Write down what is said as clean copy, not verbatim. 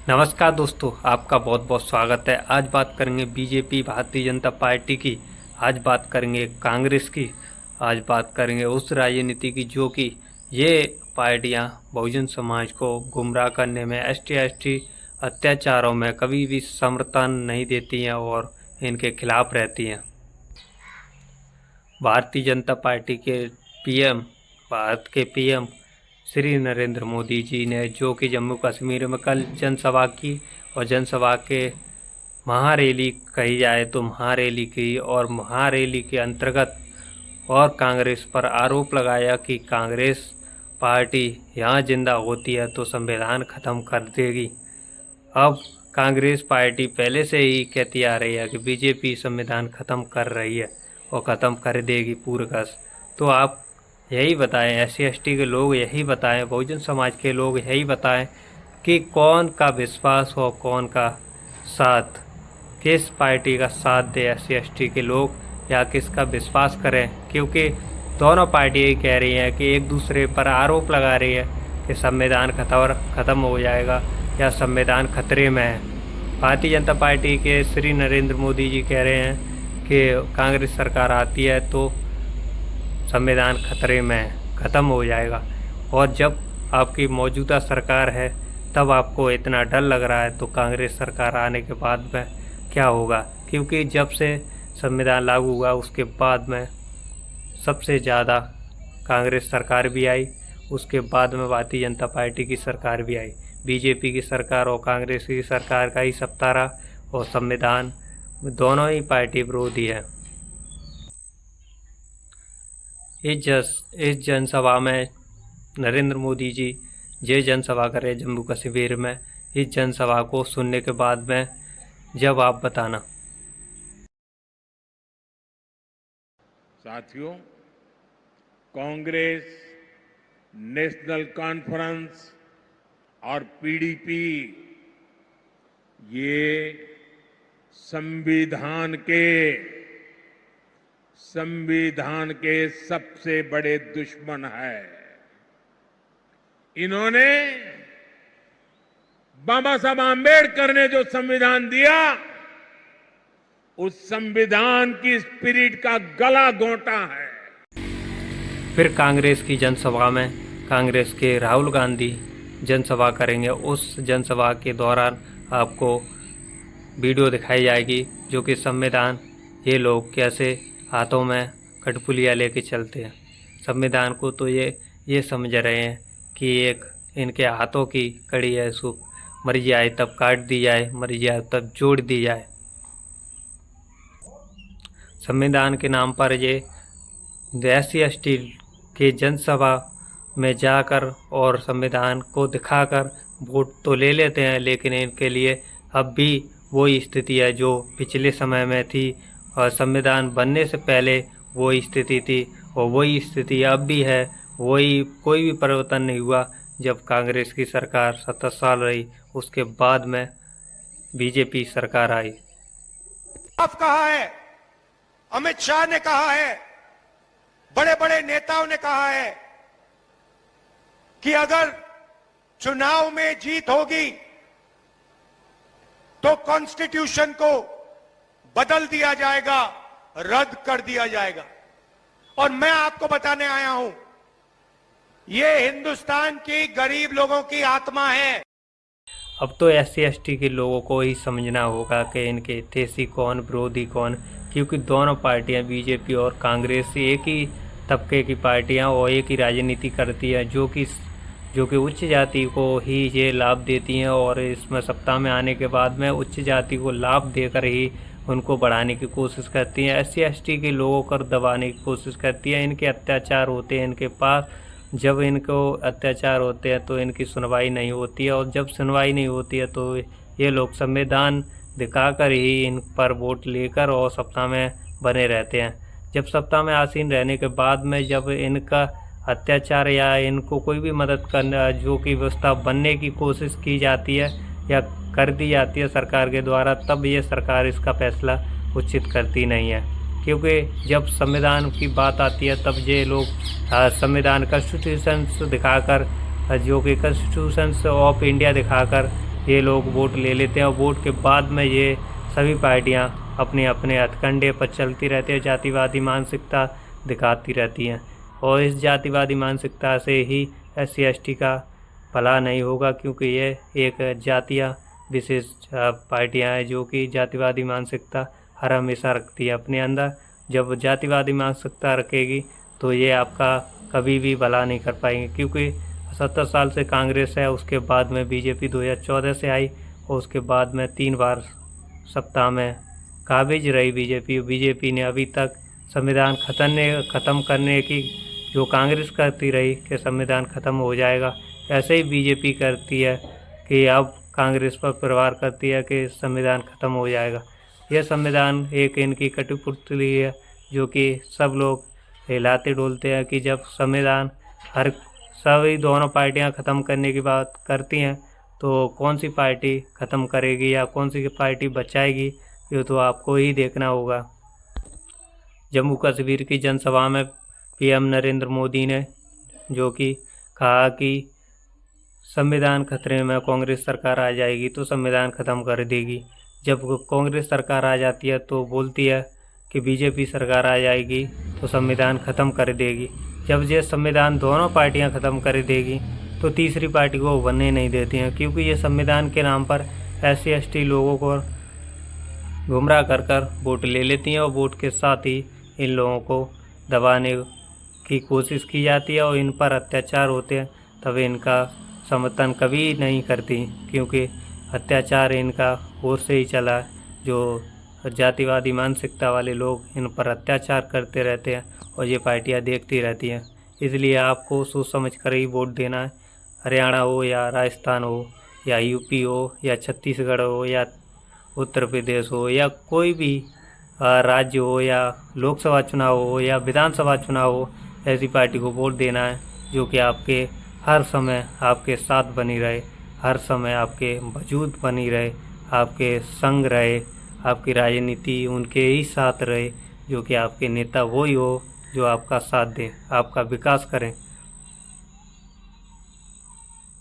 नमस्कार दोस्तों, आपका बहुत बहुत स्वागत है। आज बात करेंगे बीजेपी भारतीय जनता पार्टी की। आज बात करेंगे कांग्रेस की। आज बात करेंगे उस राजनीति की जो कि ये पार्टियां बहुजन समाज को गुमराह करने में, एसटी अत्याचारों में कभी भी समर्थन नहीं देती हैं और इनके खिलाफ रहती हैं। भारतीय जनता पार्टी के पीएम, भारत के पीएम श्री नरेंद्र मोदी जी ने जो कि जम्मू कश्मीर में कल जनसभा की और जनसभा के महारैली कही जाए तो महारैली की, और महारैली के अंतर्गत और कांग्रेस पर आरोप लगाया कि कांग्रेस पार्टी यहाँ जिंदा होती है तो संविधान ख़त्म कर देगी। अब कांग्रेस पार्टी पहले से ही कहती आ रही है कि बीजेपी संविधान ख़त्म कर रही है और ख़त्म कर देगी पूरकस। तो आप यही बताएं, SC/ST के लोग यही बताएं, बहुजन समाज के लोग यही बताएं कि कौन का विश्वास हो, कौन का साथ, किस पार्टी का साथ दे SC/ST के लोग या किसका विश्वास करें। क्योंकि दोनों पार्टी यही कह रही हैं कि एक दूसरे पर आरोप लगा रही है कि संविधान ख़त्म हो जाएगा या संविधान खतरे में है। भारतीय जनता पार्टी के श्री नरेंद्र मोदी जी कह रहे हैं कि कांग्रेस सरकार आती है तो संविधान खतरे में ख़त्म हो जाएगा, और जब आपकी मौजूदा सरकार है तब आपको इतना डर लग रहा है तो कांग्रेस सरकार आने के बाद में क्या होगा। क्योंकि जब से संविधान लागू हुआ उसके बाद में सबसे ज़्यादा कांग्रेस सरकार भी आई, उसके बाद में भारतीय जनता पार्टी की सरकार भी आई। बीजेपी की सरकार और कांग्रेस की सरकार का ही सत्ता रहा और संविधान दोनों ही पार्टी विरोधी है। इस जनसभा में नरेंद्र मोदी जी ये जनसभा करे जम्मू कश्मीर में। इस जनसभा को सुनने के बाद में जब आप बताना। साथियों, कांग्रेस, नेशनल कॉन्फ्रेंस और PDP ये संविधान के सबसे बड़े दुश्मन है। इन्होंने बाबा साहब आंबेडकर ने जो संविधान दिया उस संविधान की स्पिरिट का गला घोंटा है। फिर कांग्रेस की जनसभा में कांग्रेस के राहुल गांधी जनसभा करेंगे। उस जनसभा के दौरान आपको वीडियो दिखाई जाएगी जो कि संविधान ये लोग कैसे हाथों में कठपुलियाँ लेके चलते हैं। संविधान को तो ये समझ रहे हैं कि एक इनके हाथों की कड़ी है, इसको मर जाए तब काट दी जाए, मर जाए तब जोड़ दी जाए। संविधान के नाम पर ये SC/ST के जनसभा में जाकर और संविधान को दिखाकर वोट तो ले लेते हैं, लेकिन इनके लिए अब भी वही स्थिति है जो पिछले समय में थी और संविधान बनने से पहले वही स्थिति थी और वही स्थिति अब भी है। वही, कोई भी परिवर्तन नहीं हुआ। जब कांग्रेस की सरकार 70 साल रही उसके बाद में बीजेपी सरकार आई। साफ कहा है, अमित शाह ने कहा है, बड़े बड़े नेताओं ने कहा है कि अगर चुनाव में जीत होगी तो कॉन्स्टिट्यूशन को बदल दिया जाएगा, रद्द कर दिया जाएगा। और मैं आपको बताने आया हूं, ये हिंदुस्तान की गरीब लोगों की आत्मा है। अब तो SC/ST के लोगों को ही समझना होगा कि इनके हितैषी कौन, विरोधी कौन। क्योंकि दोनों पार्टियां बीजेपी और कांग्रेस एक ही तबके की पार्टियां और एक ही राजनीति करती है जो कि उच्च जाति को ही ये लाभ देती हैं, और इसमें सत्ता में आने के बाद में उच्च जाति को लाभ देकर ही उनको बढ़ाने की कोशिश करती हैं। SC/ST के लोगों को दबाने की कोशिश करती है। इनके अत्याचार होते हैं इनके पास, जब इनको अत्याचार होते हैं तो इनकी सुनवाई नहीं होती है, और जब सुनवाई नहीं होती है तो ये लोग संविधान दिखाकर ही इन पर वोट लेकर और सत्ता में बने रहते हैं। जब सत्ता में आसीन रहने के बाद में जब इनका अत्याचार या इनको कोई भी मदद करना जो कि व्यवस्था बनने की कोशिश की जाती है या कर दी जाती है सरकार के द्वारा, तब ये सरकार इसका फैसला उचित करती नहीं है। क्योंकि जब संविधान की बात आती है तब ये लोग संविधान कॉन्स्टिट्यूशन दिखाकर, जो कि कॉन्स्टिट्यूशन ऑफ इंडिया दिखाकर ये लोग वोट ले लेते हैं और वोट के बाद में ये सभी पार्टियां अपने अपने हथकंडे पर चलती रहती है, जातिवादी मानसिकता दिखाती रहती हैं। और इस जातिवादी मानसिकता से ही SC/ST का भला नहीं होगा, क्योंकि ये एक जातियाँ विशेष पार्टियां हैं जो कि जातिवादी मानसिकता हर हमेशा रखती है अपने अंदर। जब जातिवादी मानसिकता रखेगी तो ये आपका कभी भी भला नहीं कर पाएंगे, क्योंकि 70 साल से कांग्रेस है, उसके बाद में बीजेपी 2014 से आई और उसके बाद में 3 बार सत्ता में काबिज रही बीजेपी ने अभी तक संविधान ख़त्म करने की जो कांग्रेस करती रही कि संविधान ख़त्म हो जाएगा, ऐसे ही बीजेपी करती है कि अब कांग्रेस पर प्रहार करती है कि संविधान ख़त्म हो जाएगा। यह संविधान एक इनकी कठपुतली है जो कि सब लोग हिलाते डोलते हैं कि जब संविधान सभी दोनों पार्टियां ख़त्म करने की बात करती हैं तो कौन सी पार्टी ख़त्म करेगी या कौन सी पार्टी बचाएगी, ये तो आपको ही देखना होगा। जम्मू कश्मीर की जनसभा में PM नरेंद्र मोदी ने जो कि कहा कि संविधान खतरे में, कांग्रेस सरकार आ जाएगी तो संविधान ख़त्म कर देगी। जब कांग्रेस सरकार आ जाती है तो बोलती है कि बीजेपी सरकार आ जाएगी तो संविधान ख़त्म कर देगी। जब ये संविधान दोनों पार्टियां ख़त्म कर देगी तो तीसरी पार्टी को उभरने नहीं देती हैं, क्योंकि ये संविधान के नाम पर SC/ST लोगों को गुमराह कर वोट ले लेती हैं और वोट के साथ ही इन लोगों को दबाने की कोशिश की जाती है और इन पर अत्याचार होते हैं, तब इनका समर्थन कभी नहीं करती, क्योंकि अत्याचार इनका ओर से ही चला है। जो जातिवादी मानसिकता वाले लोग इन पर अत्याचार करते रहते हैं और ये पार्टियां देखती रहती हैं। इसलिए आपको सोच समझ कर ही वोट देना है। हरियाणा हो या राजस्थान हो या UP हो या छत्तीसगढ़ हो या उत्तर प्रदेश हो या कोई भी राज्य हो या लोकसभा चुनाव हो या विधानसभा चुनाव हो, ऐसी पार्टी को वोट देना है जो कि आपके हर समय आपके साथ बनी रहे, हर समय आपके वजूद बनी रहे, आपके संग रहे, आपकी राजनीति उनके ही साथ रहे, जो कि आपके नेता वही हो जो आपका साथ दें, आपका विकास करें।